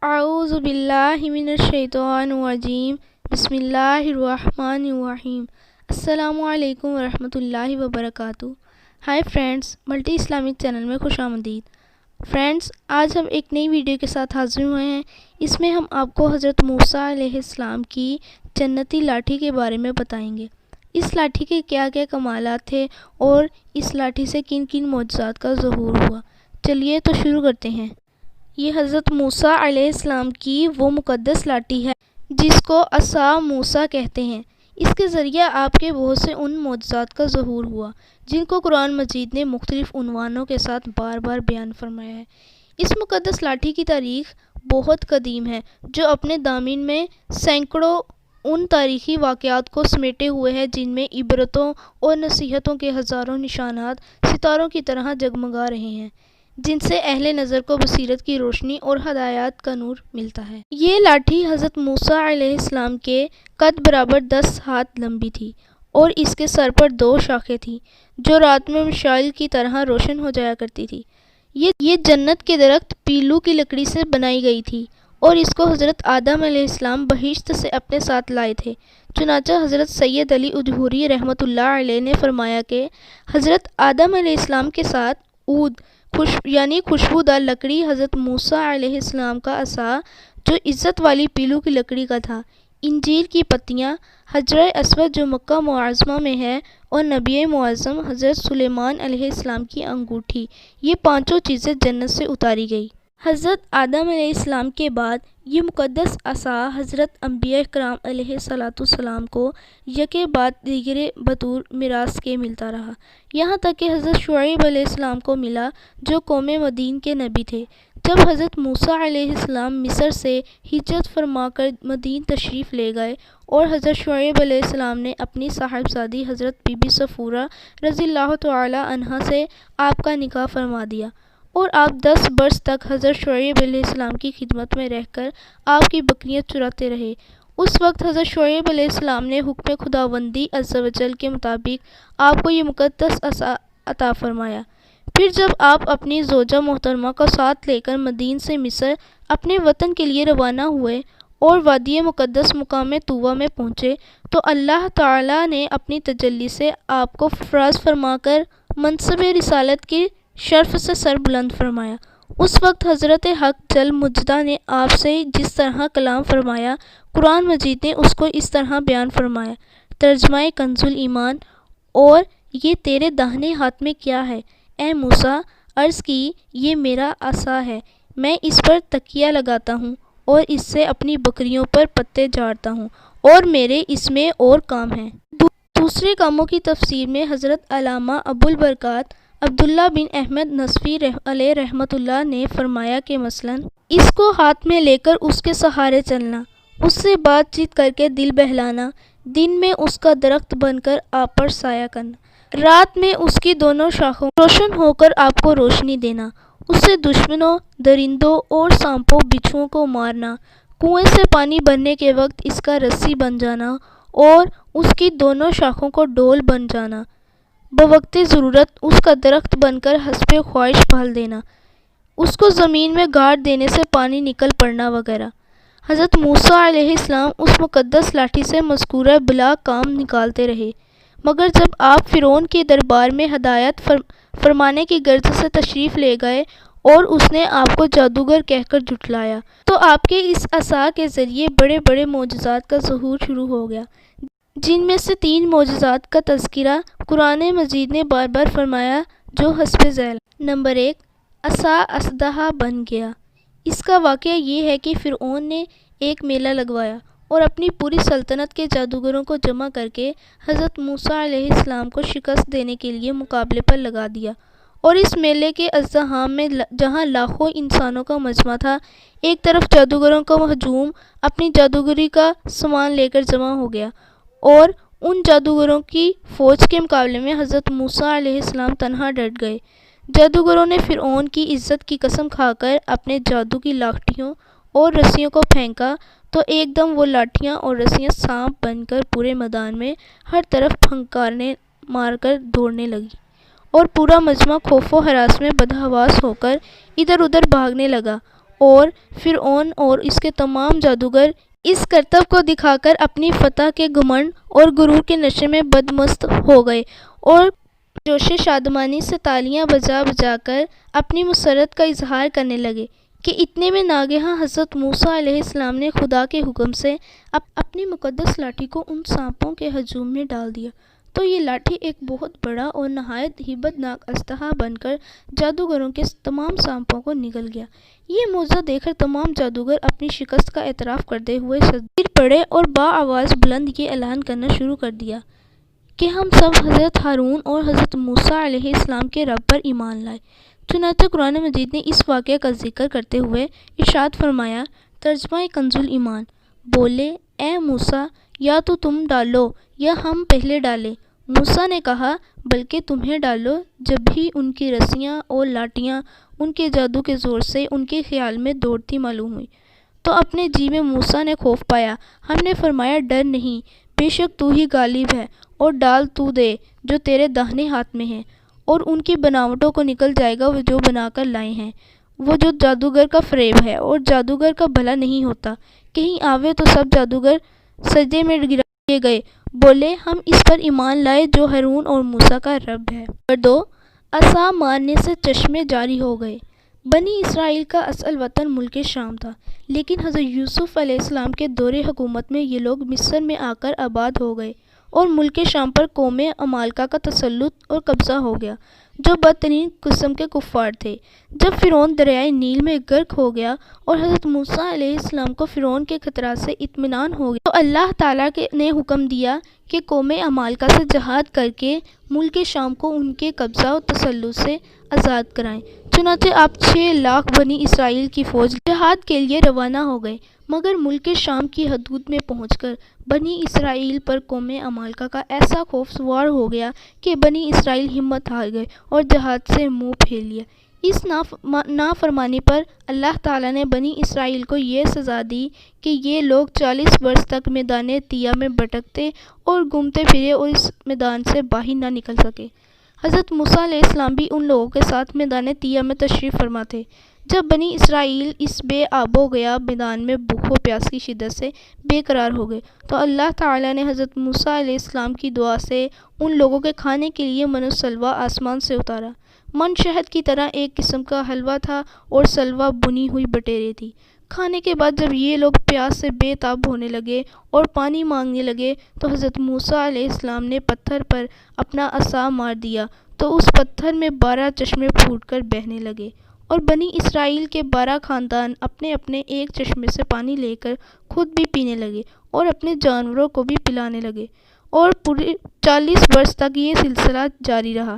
اعوذ باللہ من الشیطان الرجیم بسم اللہ الرحمن الرحیم السلام علیکم ورحمۃ اللہ وبرکاتہ۔ High friends, multi Islamic channel میں خوش آمدید۔ فرینڈز، آج ہم ایک نئی ویڈیو کے ساتھ حاضر ہوئے ہیں۔ اس میں ہم آپ کو حضرت موسیٰ علیہ السلام کی جنتی لاٹھی کے بارے میں بتائیں گے۔ اس لاٹھی کے کیا کیا کمالات تھے اور اس لاٹھی سے کن کن معجزات کا ظہور ہوا۔ چلیے تو شروع کرتے ہیں۔ یہ حضرت موسیٰ علیہ السلام کی وہ مقدس لاٹھی ہے جس کو عصا موسیٰ کہتے ہیں۔ اس کے ذریعے آپ کے بہت سے ان معجزات کا ظہور ہوا جن کو قرآن مجید نے مختلف عنوانوں کے ساتھ بار بار بیان فرمایا ہے۔ اس مقدس لاٹھی کی تاریخ بہت قدیم ہے، جو اپنے دامن میں سینکڑوں ان تاریخی واقعات کو سمیٹے ہوئے ہے جن میں عبرتوں اور نصیحتوں کے ہزاروں نشانات ستاروں کی طرح جگمگا رہے ہیں، جن سے اہل نظر کو بصیرت کی روشنی اور ہدایات کا نور ملتا ہے۔ یہ لاٹھی حضرت موسیٰ علیہ السلام کے قد برابر 10 ہاتھ لمبی تھی اور اس کے سر پر 2 شاخیں تھیں جو رات میں مشعل کی طرح روشن ہو جایا کرتی تھی۔ یہ جنت کے درخت پیلو کی لکڑی سے بنائی گئی تھی اور اس کو حضرت آدم علیہ السلام بہشت سے اپنے ساتھ لائے تھے۔ چنانچہ حضرت سید علی اجہوری رحمۃ اللہ علیہ نے فرمایا کہ حضرت آدم علیہ السلام کے ساتھ عود خوشبودار لکڑی، حضرت موسیٰ علیہ السلام کا عصا جو عزت والی پیلو کی لکڑی کا تھا، انجیل کی پتیاں، حجر اسود جو مکہ معظمہ میں ہے، اور نبی معظم حضرت سلیمان علیہ السلام کی انگوٹھی، یہ 5 چیزیں جنت سے اتاری گئی۔ حضرت آدم علیہ السلام کے بعد یہ مقدس عصا حضرت انبیاء کرام علیہ السلام کو یکے بعد دیگرے بطور میراث کے ملتا رہا، یہاں تک کہ حضرت شعیب علیہ السلام کو ملا جو قوم مدین کے نبی تھے۔ جب حضرت موسیٰ علیہ السلام مصر سے ہجرت فرما کر مدین تشریف لے گئے اور حضرت شعیب علیہ السلام نے اپنی صاحبزادی حضرت بی بی صفورہ رضی اللہ تعالی عنہا سے آپ کا نکاح فرما دیا اور آپ 10 برس تک حضرت شعیب علیہ السلام کی خدمت میں رہ کر آپ کی بکریاں چراتے رہے۔ اس وقت حضرت شعیب علیہ السلام نے حکم خداوندی عز و جل کے مطابق آپ کو یہ مقدس عصا عطا فرمایا۔ پھر جب آپ اپنی زوجہ محترمہ کو ساتھ لے کر مدین سے مصر اپنے وطن کے لیے روانہ ہوئے اور وادی مقدس مقام طویٰ میں پہنچے تو اللہ تعالیٰ نے اپنی تجلی سے آپ کو فراز فرما کر منصب رسالت کے شرف سے سر بلند فرمایا۔ اس وقت حضرت حق جل مجدہ نے آپ سے جس طرح کلام فرمایا، قرآن مجید نے اس کو اس طرح بیان فرمایا۔ ترجمہ کنز ایمان: اور یہ تیرے داہنے ہاتھ میں کیا ہے اے موسیٰ؟ عرض کی، یہ میرا عصا ہے، میں اس پر تکیہ لگاتا ہوں اور اس سے اپنی بکریوں پر پتے جھاڑتا ہوں اور میرے اس میں اور کام ہیں۔ دوسرے کاموں کی تفسیر میں حضرت علامہ ابو البرکات عبداللہ بن احمد نصفی علیہ رحمۃ اللہ نے فرمایا کہ مثلاً اس کو ہاتھ میں لے کر اس کے سہارے چلنا، اس سے بات چیت کر کے دل بہلانا، دن میں اس کا درخت بن کر آپ پر سایہ کرنا، رات میں اس کی دونوں شاخوں روشن ہو کر آپ کو روشنی دینا، اس سے دشمنوں، درندوں اور سانپوں بچھوؤں کو مارنا، کنویں سے پانی بھرنے کے وقت اس کا رسی بن جانا اور اس کی دونوں شاخوں کو ڈول بن جانا، بوقت ضرورت اس کا درخت بن کر حسب خواہش پھل دینا، اس کو زمین میں گاڑ دینے سے پانی نکل پڑنا وغیرہ۔ حضرت موسیٰ علیہ السلام اس مقدس لاٹھی سے مذکورہ بلا کام نکالتے رہے، مگر جب آپ فرعون کے دربار میں ہدایت فرمانے کی غرض سے تشریف لے گئے اور اس نے آپ کو جادوگر کہہ کر جھٹلایا تو آپ کے اس عصا کے ذریعے بڑے بڑے معجزات کا ظہور شروع ہو گیا، جن میں سے 3 معجزات کا تذکرہ قرآن مجید نے بار بار فرمایا جو حسب ذیل۔ نمبر 1، عصا اژدہا بن گیا۔ اس کا واقعہ یہ ہے کہ فرعون نے ایک میلہ لگوایا اور اپنی پوری سلطنت کے جادوگروں کو جمع کر کے حضرت موسیٰ علیہ السلام کو شکست دینے کے لیے مقابلے پر لگا دیا، اور اس میلے کے ازدحام میں جہاں لاکھوں انسانوں کا مجمع تھا، ایک طرف جادوگروں کا ہجوم اپنی جادوگری کا سامان لے کر جمع ہو گیا اور ان جادوگروں کی فوج کے مقابلے میں حضرت موسیٰ علیہ السلام تنہا ڈٹ گئے۔ جادوگروں نے فرعون کی عزت کی قسم کھا کر اپنے جادو کی لاٹھیوں اور رسیوں کو پھینکا تو ایک دم وہ لاٹھیاں اور رسیاں سانپ بن کر پورے میدان میں ہر طرف پھنکاریں مار کر دوڑنے لگی اور پورا مجمع خوف و ہراس میں بدحواس ہو کر ادھر ادھر بھاگنے لگا اور فرعون اور اس کے تمام جادوگر اس کرتب کو دکھا کر اپنی فتح کے گھمنڈ اور غرور کے نشے میں بدمست ہو گئے اور جوش شادمانی سے تالیاں بجا بجا کر اپنی مسرت کا اظہار کرنے لگے کہ اتنے میں ناگہاں حضرت موسیٰ علیہ السلام نے خدا کے حکم سے اپنی مقدس لاٹھی کو ان سانپوں کے ہجوم میں ڈال دیا، تو یہ لاٹھی ایک بہت بڑا اور نہایت ہیبت ناک اسلحہ بن کر جادوگروں کے تمام سانپوں کو نگل گیا۔ یہ معجزہ دیکھ کر تمام جادوگر اپنی شکست کا اعتراف کرتے ہوئے گر پڑے اور بآواز بلند یہ اعلان کرنا شروع کر دیا کہ ہم سب حضرت ہارون اور حضرت موسیٰ علیہ السلام کے رب پر ایمان لائے۔ چنانچہ قرآن مجید نے اس واقعہ کا ذکر کرتے ہوئے ارشاد فرمایا، ترجمہ کنز ایمان، بولے اے موسیٰ یا تو تم ڈالو یا ہم پہلے ڈالیں۔ موسیٰ نے کہا بلکہ تمہیں ڈالو۔ جب بھی ان کی رسیاں اور لاٹیاں ان کے جادو کے زور سے ان کے خیال میں دوڑتی معلوم ہوئی تو اپنے جی میں موسیٰ نے خوف پایا۔ ہم نے فرمایا ڈر نہیں، بے شک تو ہی غالب ہے، اور ڈال تو دے جو تیرے داہنے ہاتھ میں ہے، اور ان کی بناوٹوں کو نکل جائے گا وہ جو بنا کر لائے ہیں۔ وہ جو جادوگر کا فریب ہے اور جادوگر کا بھلا نہیں ہوتا۔ کہیں آوے تو سب جادوگر سجدے میں گرا دیے گئے، بولے ہم اس پر ایمان لائے جو ہارون اور موسیٰ کا رب ہے۔ نمبر 2، عصا مارنے سے چشمے جاری ہو گئے۔ بنی اسرائیل کا اصل وطن ملک شام تھا، لیکن حضرت یوسف علیہ السلام کے دور حکومت میں یہ لوگ مصر میں آ کر آباد ہو گئے اور ملک شام پر قوم عمالقہ کا تسلط اور قبضہ ہو گیا، جو بدترین قسم کے کفار تھے۔ جب فرعون دریائے نیل میں غرق ہو گیا اور حضرت موسیٰ علیہ السلام کو فرعون کے خطرات سے اطمینان ہو گیا تو اللہ تعالیٰ نے حکم دیا کہ قوم عمالقہ سے جہاد کر کے ملک شام کو ان کے قبضہ و تسلط سے آزاد کرائیں۔ چنانچہ آپ 6 لاکھ بنی اسرائیل کی فوج جہاد کے لیے روانہ ہو گئے، مگر ملک شام کی حدود میں پہنچ کر بنی اسرائیل پر قوم عمالقہ کا ایسا خوف سوار ہو گیا کہ بنی اسرائیل ہمت ہار گئے اور جہاد سے منہ پھیر لیا۔ اس نافرمانی پر اللہ تعالیٰ نے بنی اسرائیل کو یہ سزا دی کہ یہ لوگ 40 برس تک میدان طیہ میں بھٹکتے اور گھومتے پھرے اور اس میدان سے باہر نہ نکل سکے۔ حضرت موسیٰ علیہ السلام بھی ان لوگوں کے ساتھ میدان طیہ میں تشریف فرما تھے۔ جب بنی اسرائیل اس بے آب و گیا میدان میں بھوک و پیاس کی شدت سے بے قرار ہو گئے تو اللہ تعالیٰ نے حضرت موسیٰ علیہ السلام کی دعا سے ان لوگوں کے کھانے کے لیے من و سلویٰ آسمان سے اتارا۔ من شہد کی طرح ایک قسم کا حلوہ تھا اور سلویٰ بنی ہوئی بٹیرے تھی۔ کھانے کے بعد جب یہ لوگ پیاس سے بے تاب ہونے لگے اور پانی مانگنے لگے تو حضرت موسیٰ علیہ السلام نے پتھر پر اپنا عصا مار دیا تو اس پتھر میں 12 چشمے پھوٹ کر بہنے لگے، اور بنی اسرائیل کے 12 خاندان اپنے اپنے ایک چشمے سے پانی لے کر خود بھی پینے لگے اور اپنے جانوروں کو بھی پلانے لگے، اور پورے 40 برس تک یہ سلسلہ جاری رہا۔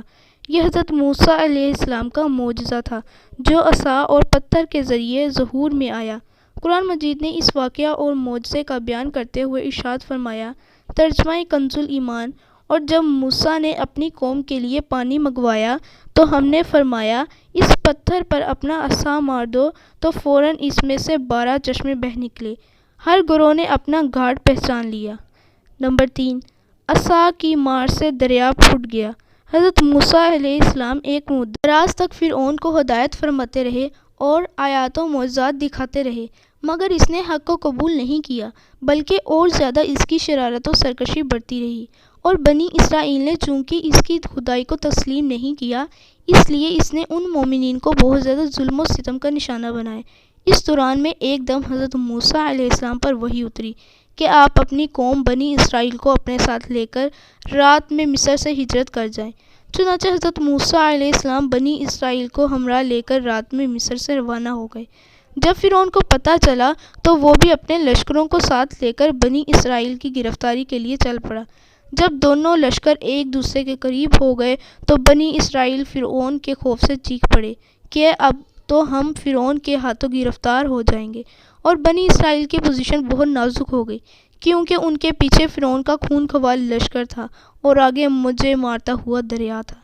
یہ حضرت موسیٰ علیہ السلام کا معجزہ تھا جو عصا اور پتھر کے ذریعے ظہور میں آیا۔ قرآن مجید نے اس واقعہ اور معجزے کا بیان کرتے ہوئے ارشاد فرمایا، ترجمہ کنز ایمان، اور جب موسیٰ نے اپنی قوم کے لیے پانی منگوایا تو ہم نے فرمایا اس پتھر پر اپنا عصا مار دو تو فوراً اس میں سے 12 چشمے بہہ نکلے۔ ہر گروہ نے اپنا گھاٹ پہچان لیا۔ نمبر 3، عصا کی مار سے دریا پھٹ گیا۔ حضرت موسیٰ علیہ السلام ایک مدت دراز تک فرعون کو ہدایت فرماتے رہے اور آیات و معجزات دکھاتے رہے، مگر اس نے حق کو قبول نہیں کیا بلکہ اور زیادہ اس کی شرارت و سرکشی بڑھتی رہی، اور بنی اسرائیل نے چونکہ اس کی خدائی کو تسلیم نہیں کیا اس لیے اس نے ان مومنین کو بہت زیادہ ظلم و ستم کا نشانہ بنایا۔ اس دوران میں ایک دم حضرت موسیٰ علیہ السلام پر وحی اتری کہ آپ اپنی قوم بنی اسرائیل کو اپنے ساتھ لے کر رات میں مصر سے ہجرت کر جائیں۔ چنانچہ حضرت موسیٰ علیہ السلام بنی اسرائیل کو ہمراہ لے کر رات میں مصر سے روانہ ہو گئے۔ جب فرعون کو پتہ چلا تو وہ بھی اپنے لشکروں کو ساتھ لے کر بنی اسرائیل کی گرفتاری کے لیے چل پڑا۔ جب دونوں لشکر ایک دوسرے کے قریب ہو گئے تو بنی اسرائیل فرعون کے خوف سے چیخ پڑے کہ اب تو ہم فرعون کے ہاتھوں گرفتار ہو جائیں گے، اور بنی اسرائیل کی پوزیشن بہت نازک ہو گئی کیونکہ ان کے پیچھے فرعون کا خون خوار لشکر تھا اور آگے موجیں مارتا ہوا دریا تھا۔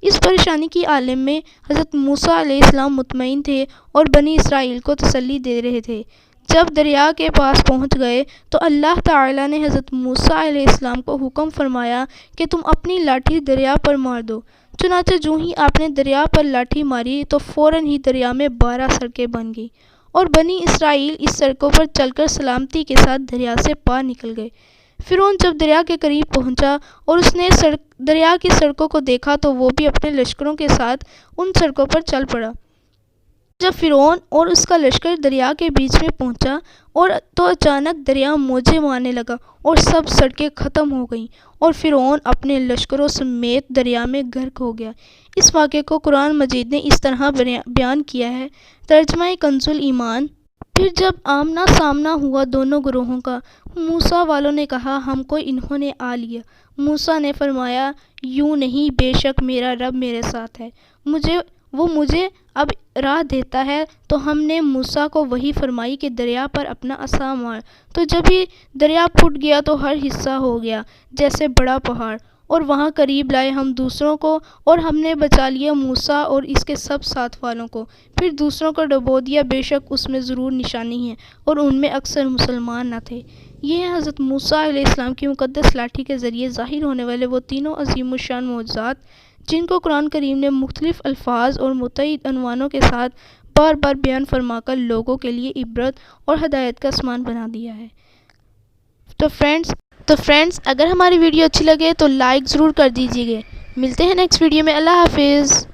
اس پریشانی کی عالم میں حضرت موسیٰ علیہ السلام مطمئن تھے اور بنی اسرائیل کو تسلی دے رہے تھے۔ جب دریا کے پاس پہنچ گئے تو اللہ تعالیٰ نے حضرت موسیٰ علیہ السلام کو حکم فرمایا کہ تم اپنی لاٹھی دریا پر مار دو۔ چنانچہ جو ہی آپ نے دریا پر لاٹھی ماری تو فوراً ہی دریا میں 12 سڑکیں بن گئیں اور بنی اسرائیل اس سڑکوں پر چل کر سلامتی کے ساتھ دریا سے پار نکل گئے۔ فرعون جب دریا کے قریب پہنچا اور اس نے دریا کی سڑکوں کو دیکھا تو وہ بھی اپنے لشکروں کے ساتھ ان سڑکوں پر چل پڑا۔ جب فرعون اور اس کا لشکر دریا کے بیچ میں پہنچا تو اچانک دریا موجیں مارنے لگا اور سب سڑکیں ختم ہو گئیں اور فرعون اپنے لشکروں سمیت دریا میں غرق ہو گیا۔ اس واقعے کو قرآن مجید نے اس طرح بیان کیا ہے۔ ترجمہ کنز الایمان۔ پھر جب آمنا سامنا ہوا دونوں گروہوں کا، موسیٰ والوں نے کہا ہم کو انہوں نے آ لیا۔ موسیٰ نے فرمایا یوں نہیں، بے شک میرا رب میرے ساتھ ہے، وہ مجھے اب راہ دیتا ہے۔ تو ہم نے موسیٰ کو وحی فرمائی کہ دریا پر اپنا عصا مار، تو جب ہی دریا پھٹ گیا تو ہر حصہ ہو گیا جیسے بڑا پہاڑ، اور وہاں قریب لائے ہم دوسروں کو اور ہم نے بچا لیا موسیٰ اور اس کے سب ساتھ والوں کو، پھر دوسروں کو ڈبو دیا، بے شک اس میں ضرور نشانی ہے اور ان میں اکثر مسلمان نہ تھے۔ یہ ہیں حضرت موسیٰ علیہ السلام کی مقدس لاٹھی کے ذریعے ظاہر ہونے والے وہ تینوں عظیم الشان معجزات جن کو قرآن کریم نے مختلف الفاظ اور متعدد عنوانوں کے ساتھ بار بار بیان فرما کر لوگوں کے لیے عبرت اور ہدایت کا سامان بنا دیا ہے۔ تو فرینڈز اگر ہماری ویڈیو اچھی لگے تو لائک ضرور کر دیجیے گا۔ ملتے ہیں نیکسٹ ویڈیو میں۔ اللہ حافظ۔